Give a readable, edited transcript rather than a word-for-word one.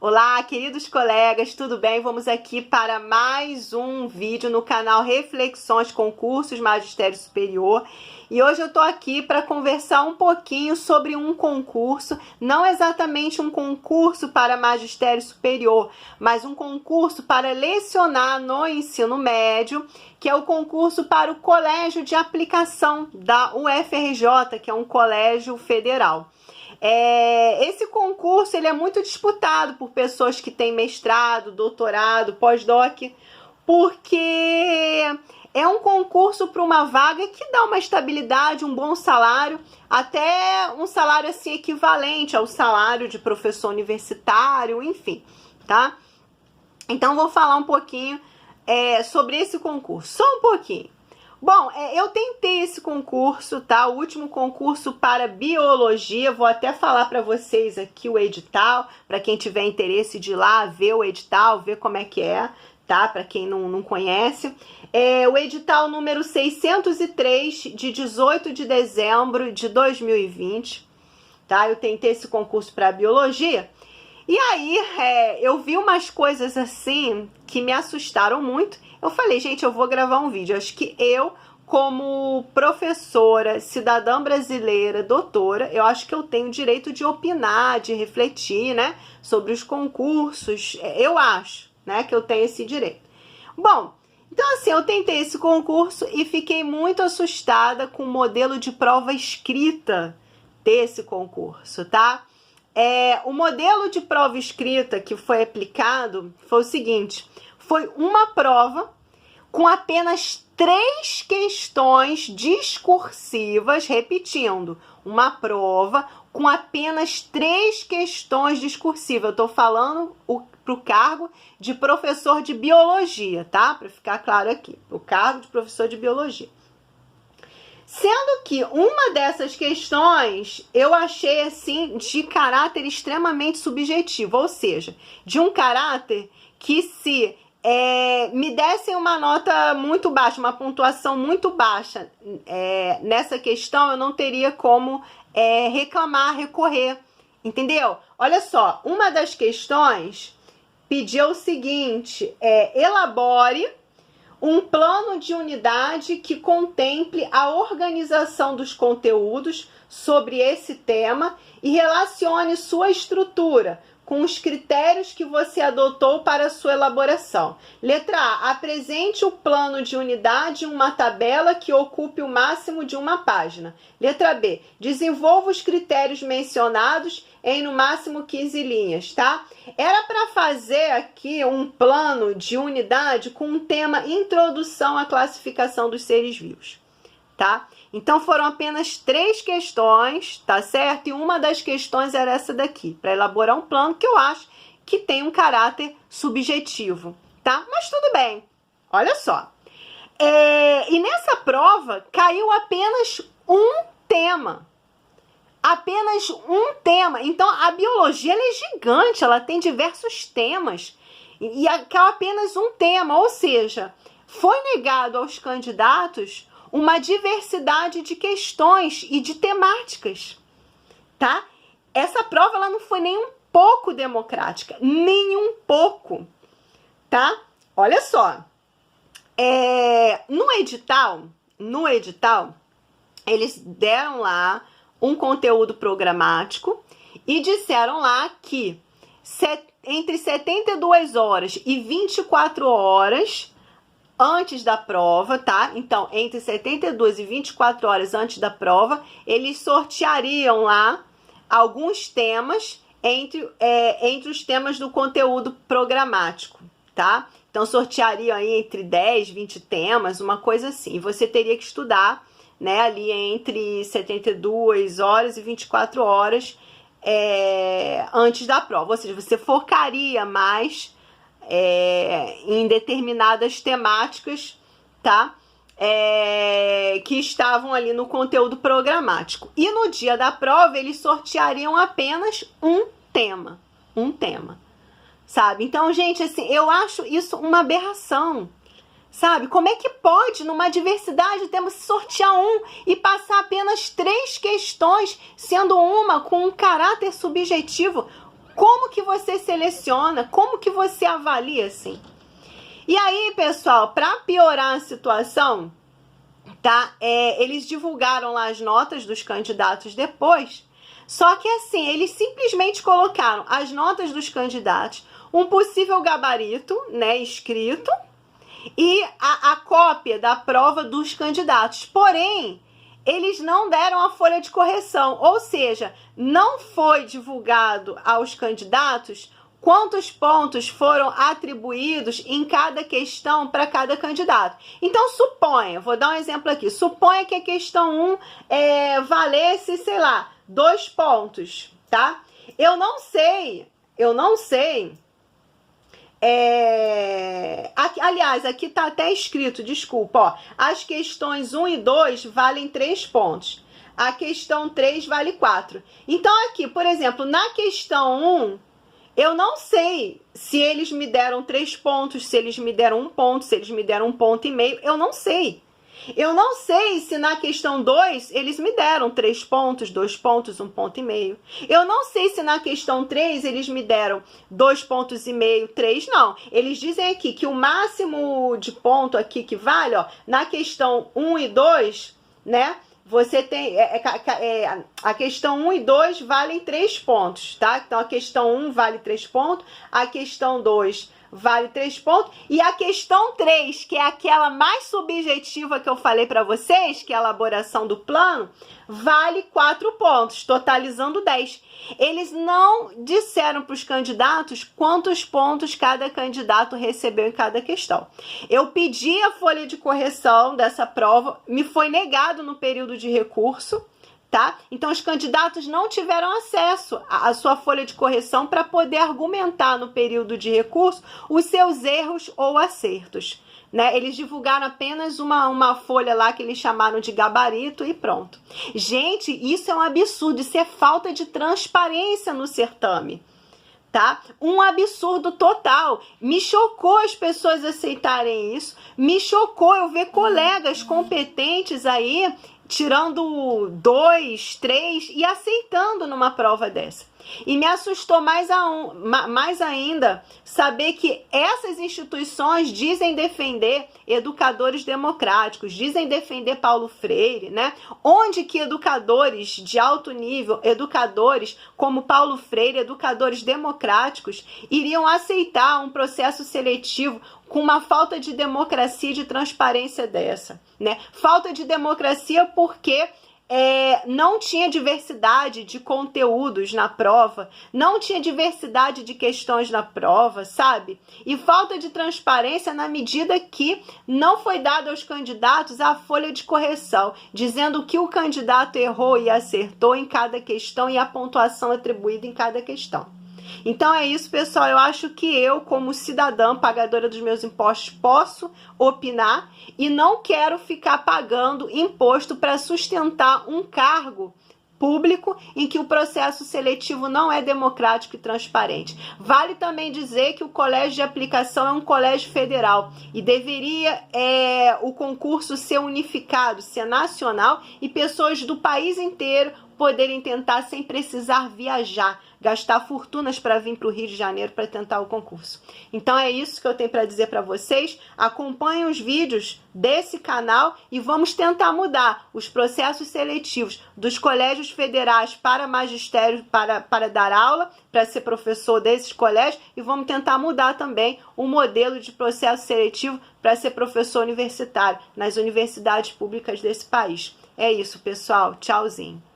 Olá, queridos colegas, tudo bem? Vamos aqui para mais um vídeo no canal Reflexões Concursos Magistério Superior. E hoje eu tô aqui para conversar um pouquinho sobre um concurso, não exatamente um concurso para Magistério Superior, mas um concurso para lecionar no ensino médio, que é o concurso para o Colégio de Aplicação da UFRJ, que é um colégio federal. Esse concurso ele é muito disputado por pessoas que têm mestrado, doutorado, pós-doc, porque é um concurso para uma vaga que dá uma estabilidade, um bom salário, até um salário assim equivalente ao salário de professor universitário, enfim, tá? Então vou falar um pouquinho sobre esse concurso, só um pouquinho. Bom, eu tentei esse concurso, tá? O último concurso para biologia, vou até falar para vocês aqui o edital, para quem tiver interesse de ir lá ver o edital, ver como é que é, tá? Para quem não conhece. O edital número 603, de 18 de dezembro de 2020, tá? Eu tentei esse concurso para biologia. E aí, eu vi umas coisas assim que me assustaram muito. Eu falei, gente, eu vou gravar um vídeo. Acho que eu, como professora, cidadã brasileira, doutora, eu acho que eu tenho direito de opinar, de refletir, né, sobre os concursos. Eu acho, né, que eu tenho esse direito. Bom, então assim, eu tentei esse concurso e fiquei muito assustada com o modelo de prova escrita desse concurso, tá? O modelo de prova escrita que foi aplicado foi o seguinte: foi uma prova com apenas 3 questões discursivas, repetindo, uma prova com apenas 3 questões discursivas. Eu tô falando pro cargo de professor de biologia, tá? Para ficar claro aqui, o cargo de professor de biologia. Sendo que uma dessas questões eu achei assim de caráter extremamente subjetivo, ou seja, de um caráter que se me dessem uma nota muito baixa, uma pontuação muito baixa nessa questão, eu não teria como reclamar, recorrer, entendeu? Olha só, uma das questões pediu o seguinte: elabore um plano de unidade que contemple a organização dos conteúdos sobre esse tema e relacione sua estrutura com os critérios que você adotou para sua elaboração. Letra A. Apresente o plano de unidade em uma tabela que ocupe o máximo de uma página. Letra B. Desenvolva os critérios mencionados em no máximo 15 linhas, tá? Era para fazer aqui um plano de unidade com um tema Introdução à Classificação dos Seres Vivos, tá? Então foram apenas 3 questões, tá certo? E uma das questões era essa daqui, para elaborar um plano que eu acho que tem um caráter subjetivo, tá? Mas tudo bem, olha só. E nessa prova caiu apenas um tema. Apenas um tema. Então a biologia ela é gigante, ela tem diversos temas. E caiu apenas um tema, ou seja, foi negado aos candidatos uma diversidade de questões e de temáticas, tá? Essa prova ela não foi nem um pouco democrática, nem um pouco, tá? Olha só, no edital, eles deram lá um conteúdo programático e disseram lá que entre 72 horas e 24 horas antes da prova, tá? Então, entre 72 e 24 horas antes da prova, eles sorteariam lá alguns temas entre os temas do conteúdo programático, tá? Então, sorteariam aí entre 10, 20 temas, uma coisa assim. E você teria que estudar, né, ali entre 72 horas e 24 horas antes da prova. Ou seja, você focaria mais em determinadas temáticas, tá? Que estavam ali no conteúdo programático. E no dia da prova, eles sorteariam apenas um tema, sabe? Então, gente, assim, eu acho isso uma aberração, sabe? Como é que pode, numa diversidade de temas, sortear um e passar apenas 3 questões, sendo uma com um caráter subjetivo? Como que você seleciona? Como que você avalia assim? E aí, pessoal, para piorar a situação, tá? Eles divulgaram lá as notas dos candidatos depois, só que assim, eles simplesmente colocaram as notas dos candidatos, um possível gabarito, né, escrito, e a cópia da prova dos candidatos. Porém, eles não deram a folha de correção, ou seja, não foi divulgado aos candidatos quantos pontos foram atribuídos em cada questão para cada candidato. Então, suponha, vou dar um exemplo aqui, suponha que a questão 1 valesse, sei lá, 2 pontos, tá? Eu não sei... aliás, aqui tá até escrito, desculpa, ó, as questões 1 e 2 valem 3 pontos. A questão 3 vale 4. Então, aqui, por exemplo, na questão 1, eu não sei se eles me deram 3 pontos, se eles me deram 1 ponto, se eles me deram 1,5 ponto, eu não sei. Eu não sei se na questão 2 eles me deram 3 pontos, 2 pontos, 1,5 ponto. Eu não sei se na questão 3 eles me deram 2,5 pontos, 3, não. Eles dizem aqui que o máximo de ponto aqui que vale, ó, na questão 1 e 2, né? Você tem, a questão 1 e 2 valem 3 pontos, tá? Então, a questão 1 vale 3 pontos, a questão 2 vale 3 pontos, e a questão 3, que é aquela mais subjetiva que eu falei para vocês, que é a elaboração do plano, vale 4 pontos, totalizando 10. Eles não disseram para os candidatos quantos pontos cada candidato recebeu em cada questão. Eu pedi a folha de correção dessa prova, me foi negado no período de recurso, tá? Então, os candidatos não tiveram acesso à sua folha de correção para poder argumentar no período de recurso os seus erros ou acertos, né? Eles divulgaram apenas uma folha lá que eles chamaram de gabarito e pronto. Gente, isso é um absurdo, isso é falta de transparência no certame, tá? Um absurdo total. Me chocou as pessoas aceitarem isso, me chocou eu ver colegas competentes aí tirando 2, 3 e aceitando numa prova dessa. E me assustou mais ainda saber que essas instituições dizem defender educadores democráticos, dizem defender Paulo Freire, né? Onde que educadores de alto nível, educadores como Paulo Freire, educadores democráticos, iriam aceitar um processo seletivo com uma falta de democracia e de transparência dessa, né? Falta de democracia porque não tinha diversidade de conteúdos na prova, não tinha diversidade de questões na prova, sabe? E falta de transparência na medida que não foi dada aos candidatos a folha de correção, dizendo que o candidato errou e acertou em cada questão e a pontuação atribuída em cada questão. Então é isso, pessoal. Eu acho que eu, como cidadã pagadora dos meus impostos, posso opinar e não quero ficar pagando imposto para sustentar um cargo público em que o processo seletivo não é democrático e transparente. Vale também dizer que o colégio de aplicação é um colégio federal e deveria o concurso ser unificado, ser nacional e pessoas do país inteiro poderem tentar sem precisar viajar, gastar fortunas para vir para o Rio de Janeiro para tentar o concurso. Então é isso que eu tenho para dizer para vocês. Acompanhem os vídeos desse canal e vamos tentar mudar os processos seletivos dos colégios federais para magistério, para dar aula, para ser professor desses colégios, e vamos tentar mudar também o modelo de processo seletivo para ser professor universitário nas universidades públicas desse país. É isso, pessoal. Tchauzinho.